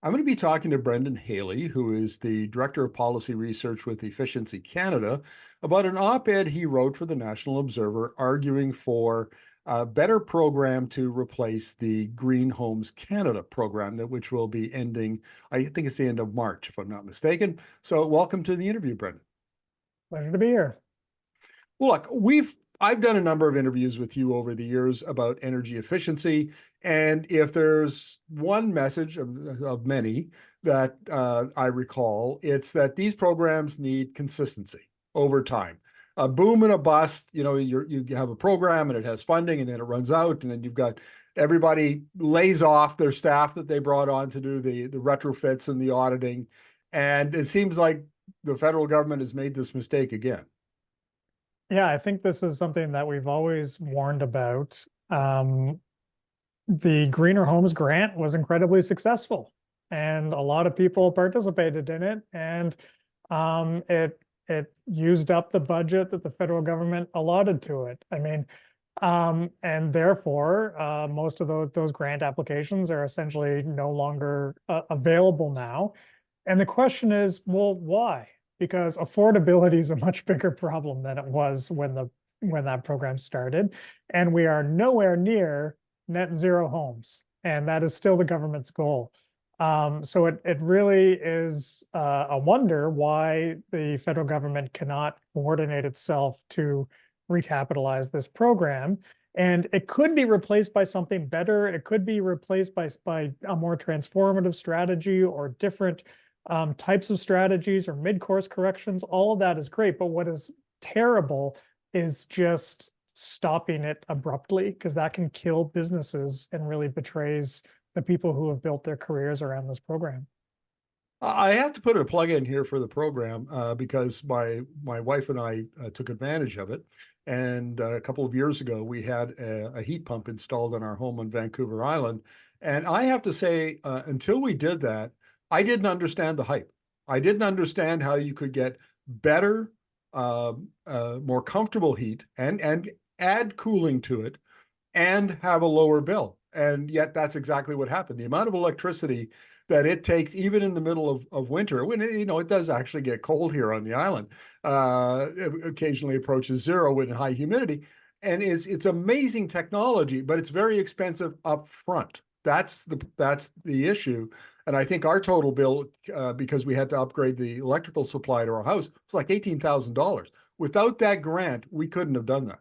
I'm going to be talking to Brendan Haley, who is the Director of Policy Research with Efficiency Canada, about an op-ed he wrote for the National Observer arguing for a better program to replace the Green Homes Canada program, which will be ending, I think it's the end of March, if I'm not mistaken. So welcome to the interview, Brendan. Pleasure to be here. Look, I've done a number of interviews with you over the years about energy efficiency, and if there's one message of many that I recall, it's that these programs need consistency over time. A boom and a bust, you have a program and it has funding and then it runs out, and then you've got everybody lays off their staff that they brought on to do the retrofits and the auditing, and it seems like the federal government has made this mistake again. Yeah, I think this is something that we've always warned about. The Greener Homes Grant was incredibly successful, and a lot of people participated in it, and it used up the budget that the federal government allotted to it. And therefore, most of those grant applications are essentially no longer available now. And the question is, well, why? Because affordability is a much bigger problem than it was when that program started, and we are nowhere near net zero homes, and that is still the government's goal. So it really is a wonder why the federal government cannot coordinate itself to recapitalize this program. And it could be replaced by something better. It could be replaced by a more transformative strategy or different types of strategies or mid-course corrections. All of that is great, but what is terrible is just stopping it abruptly, because that can kill businesses and really betrays the people who have built their careers around this program. I have to put a plug in here for the program because my wife and I took advantage of it. And a couple of years ago, we had a heat pump installed in our home on Vancouver Island. And I have to say, until we did that, I didn't understand the hype. I didn't understand how you could get better, more comfortable heat and add cooling to it and have a lower bill. And yet that's exactly what happened. The amount of electricity that it takes, even in the middle of winter, when it does actually get cold here on the island, it occasionally approaches zero in high humidity. And it's amazing technology, but it's very expensive up front. That's the issue. And I think our total bill, because we had to upgrade the electrical supply to our house, was like $18,000. Without that grant, we couldn't have done that.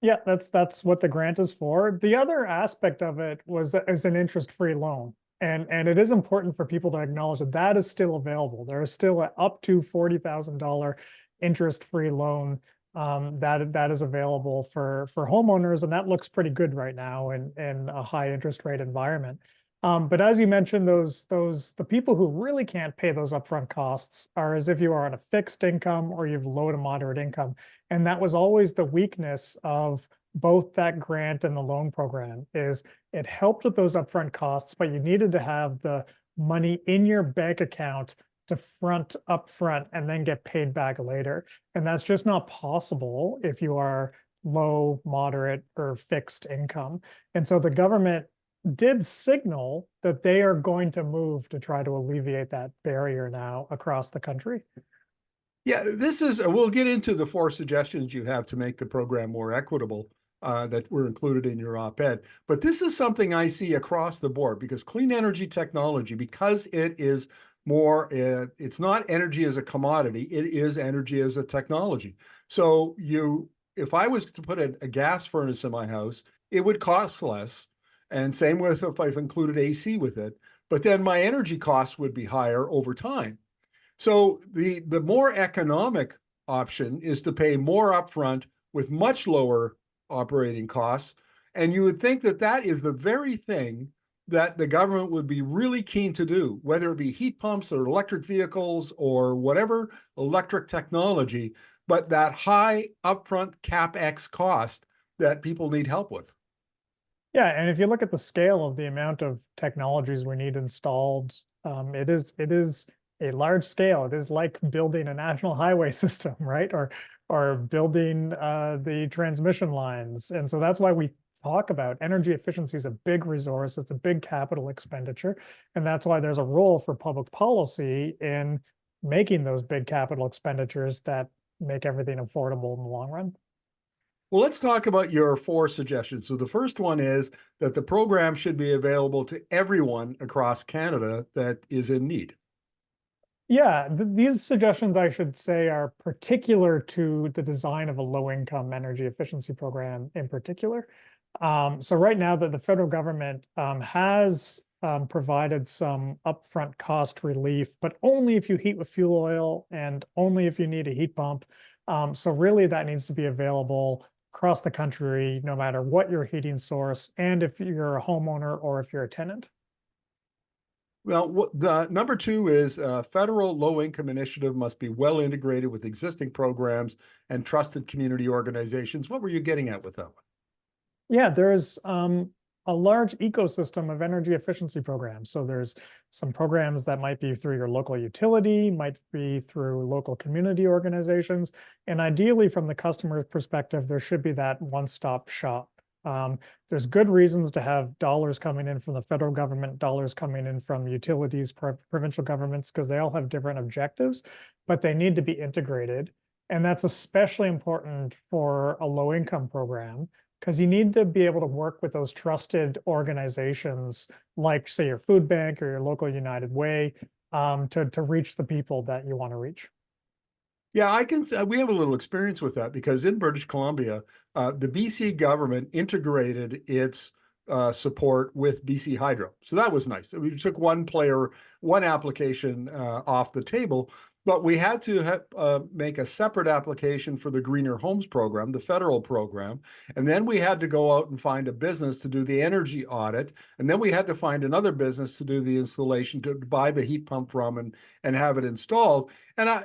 Yeah, that's what the grant is for. The other aspect of it is an interest-free loan. And it is important for people to acknowledge that that is still available. There is still an up to $40,000 interest-free loan that is available for homeowners, and that looks pretty good right now in a high interest rate environment. But as you mentioned, the people who really can't pay those upfront costs are as if you are on a fixed income or you have low to moderate income. And that was always the weakness of both that grant and the loan program, is it helped with those upfront costs, but you needed to have the money in your bank account to front upfront and then get paid back later. And that's just not possible if you are low, moderate, or fixed income. And so the government did signal that they are going to move to try to alleviate that barrier now across the country. Yeah, we'll get into the four suggestions you have to make the program more equitable that were included in your op-ed. But this is something I see across the board, because clean energy technology, because it is more, it's not energy as a commodity, it is energy as a technology. So if I was to put a gas furnace in my house, it would cost less. And same with if I've included AC with it, but then my energy costs would be higher over time. So the more economic option is to pay more upfront with much lower operating costs. And you would think that that is the very thing that the government would be really keen to do, whether it be heat pumps or electric vehicles or whatever electric technology, but that high upfront CapEx cost that people need help with. Yeah, and if you look at the scale of the amount of technologies we need installed, it is a large scale. It is like building a national highway system, right? Or building the transmission lines. And so that's why we talk about. Energy efficiency is a big resource. It's a big capital expenditure. And that's why there's a role for public policy in making those big capital expenditures that make everything affordable in the long run. Well, let's talk about your 4 suggestions. So the first one is that the program should be available to everyone across Canada that is in need. Yeah, these suggestions, I should say, are particular to the design of a low-income energy efficiency program in particular. So right now, the federal government has provided some upfront cost relief, but only if you heat with fuel oil and only if you need a heat pump. So really, that needs to be available across the country, no matter what your heating source, and if you're a homeowner or if you're a tenant. Well, the number 2 is federal low-income initiative must be well integrated with existing programs and trusted community organizations. What were you getting at with that one? Yeah, there's a large ecosystem of energy efficiency programs. So there's some programs that might be through your local utility, might be through local community organizations. And ideally, from the customer's perspective, there should be that one-stop shop. There's good reasons to have dollars coming in from the federal government, dollars coming in from utilities, provincial governments, because they all have different objectives, but they need to be integrated. And that's especially important for a low-income program because you need to be able to work with those trusted organizations, like say your food bank or your local United Way, to reach the people that you want to reach. Yeah, I can. We have a little experience with that because in British Columbia, the BC government integrated its support with BC Hydro, so that was nice. We took one application off the table, but we had to make a separate application for the Greener Homes program, the federal program, and then we had to go out and find a business to do the energy audit, and then we had to find another business to do the installation, to buy the heat pump from and have it installed. And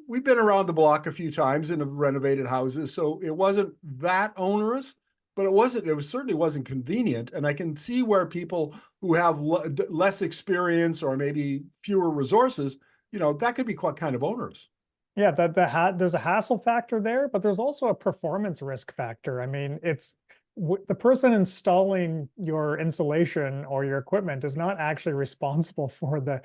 we've been around the block a few times and have renovated houses, so it wasn't that onerous, but it certainly wasn't convenient. And I can see where people who have less experience or maybe fewer resources, that could be quite kind of onerous. Yeah, there's a hassle factor there, but there's also a performance risk factor. I mean, the person installing your insulation or your equipment is not actually responsible for the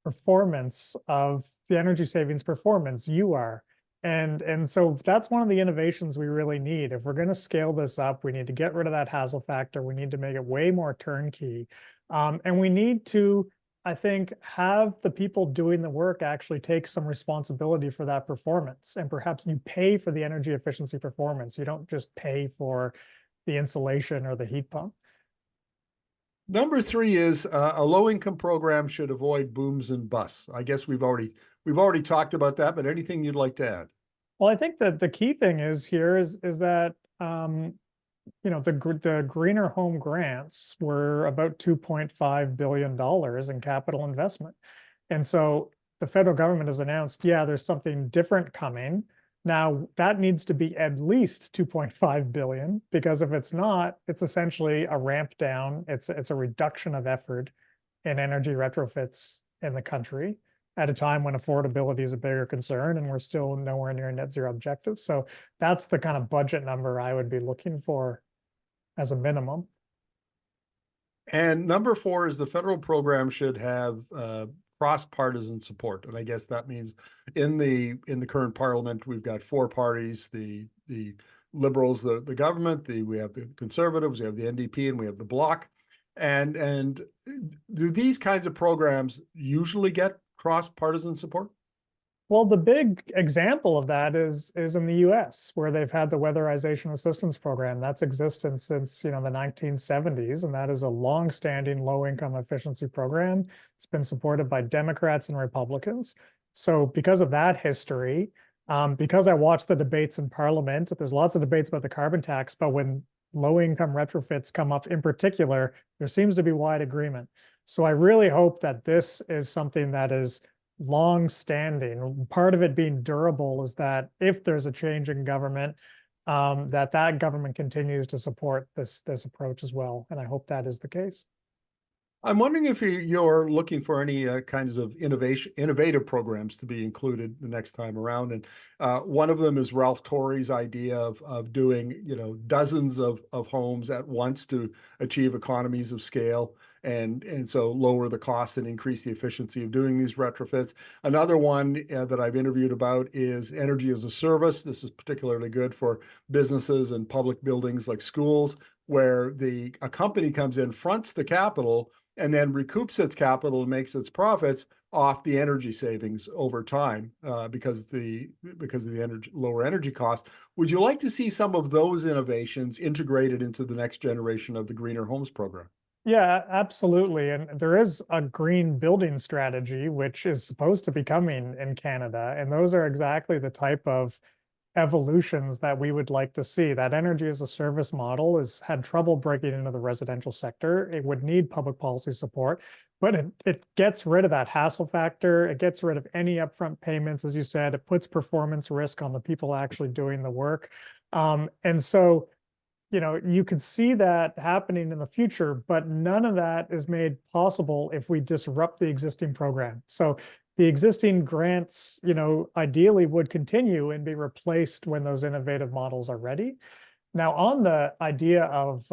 performance of the energy savings performance. You are. And so that's one of the innovations we really need. If we're going to scale this up, we need to get rid of that hassle factor. We need to make it way more turnkey. And we need to, I think, have the people doing the work actually take some responsibility for that performance. And perhaps you pay for the energy efficiency performance. You don't just pay for the insulation or the heat pump. Number 3 is a low-income program should avoid booms and busts. I guess we've already talked about that, but anything you'd like to add? Well, I think that the key thing is that the greener home grants were about $2.5 billion in capital investment. And so the federal government has announced, yeah, there's something different coming. Now that needs to be at least 2.5 billion, because if it's not, it's essentially a ramp down. It's a reduction of effort in energy retrofits in the country at a time when affordability is a bigger concern and we're still nowhere near net zero objectives. So that's the kind of budget number I would be looking for as a minimum. And number 4 is the federal program should have cross-partisan support. And I guess that means in the current parliament, we've got 4 parties, the Liberals, the government, we have the Conservatives, we have the NDP, and we have the Bloc. And do these kinds of programs usually get cross-partisan support? Well, the big example of that is in the US, where they've had the Weatherization Assistance Program. That's existed since the 1970s, and that is a long-standing low-income efficiency program. It's been supported by Democrats and Republicans. So because of that history, because I watch the debates in Parliament, there's lots of debates about the carbon tax, but when low-income retrofits come up in particular, there seems to be wide agreement. So I really hope that this is something that is long-standing. Part of it being durable is that if there's a change in government, that government continues to support this approach as well. And I hope that is the case. I'm wondering if you're looking for any kinds of innovative programs to be included the next time around. And one of them is Ralph Torrey's idea of doing, dozens of homes at once to achieve economies of scale and so lower the cost and increase the efficiency of doing these retrofits. Another one that I've interviewed about is energy as a service. This is particularly good for businesses and public buildings like schools, where a company comes in, fronts the capital, and then recoups its capital and makes its profits off the energy savings over time because of the lower energy costs. Would you like to see some of those innovations integrated into the next generation of the Greener Homes program? Yeah, absolutely. And there is a green building strategy, which is supposed to be coming in Canada. And those are exactly the type of evolutions that we would like to see. That energy as a service model has had trouble breaking into the residential sector. It would need public policy support, but it gets rid of that hassle factor. It gets rid of any upfront payments, as you said. It puts performance risk on the people actually doing the work. And so you could see that happening in the future, but none of that is made possible if we disrupt the existing program. So the existing grants, ideally would continue and be replaced when those innovative models are ready. Now, on the idea of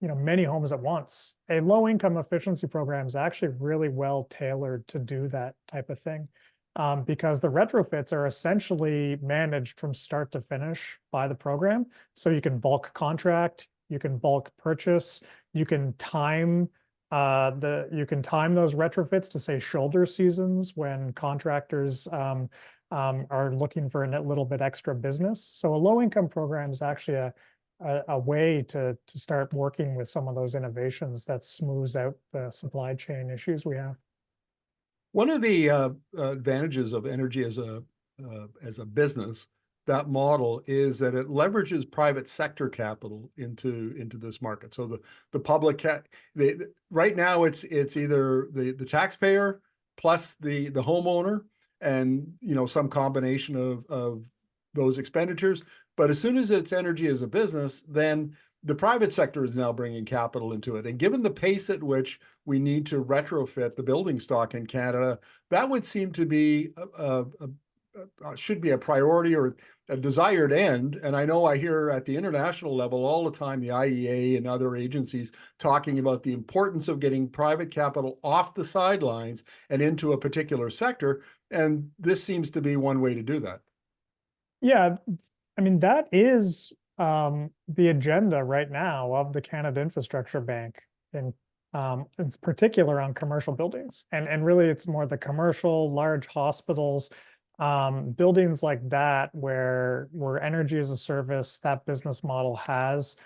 many homes at once, a low income efficiency program is actually really well tailored to do that type of thing. Because the retrofits are essentially managed from start to finish by the program. So you can bulk contract, you can bulk purchase, you can time those retrofits to, say, shoulder seasons when contractors are looking for a little bit extra business. So a low income program is actually a way to start working with some of those innovations that smooths out the supply chain issues we have. One of the advantages of energy as a business, that model, is that it leverages private sector capital into this market. So the public right now it's either the taxpayer plus the homeowner and some combination of those expenditures. But as soon as it's energy as a business, then the private sector is now bringing capital into it. And given the pace at which we need to retrofit the building stock in Canada, that would seem to be should be a priority or a desired end. And I know I hear at the international level all the time, the IEA and other agencies talking about the importance of getting private capital off the sidelines and into a particular sector. And this seems to be one way to do that. Yeah, I mean, that is the agenda right now of the Canada Infrastructure Bank, and it's particular on commercial buildings. And really it's more the commercial, large hospitals, buildings like that where energy as a service, that business model has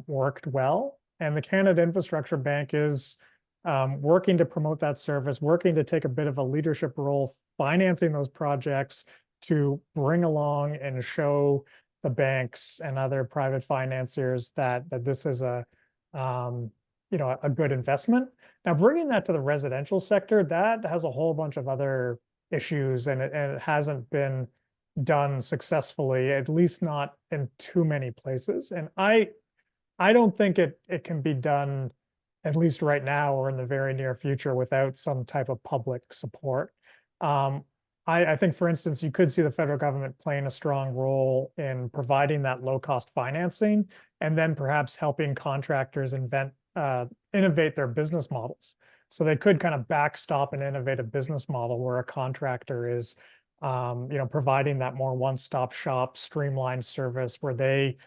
worked well. And the Canada Infrastructure Bank is working to promote that service, working to take a bit of a leadership role, financing those projects to bring along and show the banks and other private financiers that this is a good investment. Now, bringing that to the residential sector, that has a whole bunch of other issues, and it hasn't been done successfully, at least not in too many places. And I don't think it can be done, at least right now or in the very near future, without some type of public support. I think, for instance, you could see the federal government playing a strong role in providing that low-cost financing and then perhaps helping contractors innovate their business models. So they could kind of backstop an innovative business model where a contractor is, providing that more one-stop shop, streamlined service where they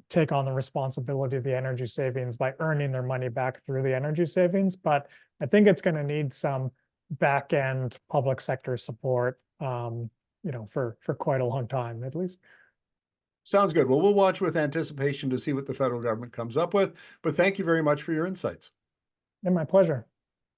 take on the responsibility of the energy savings by earning their money back through the energy savings. But I think it's going to need some back-end public sector support, for quite a long time, at least. Sounds good. Well, we'll watch with anticipation to see what the federal government comes up with. But thank you very much for your insights. And my pleasure.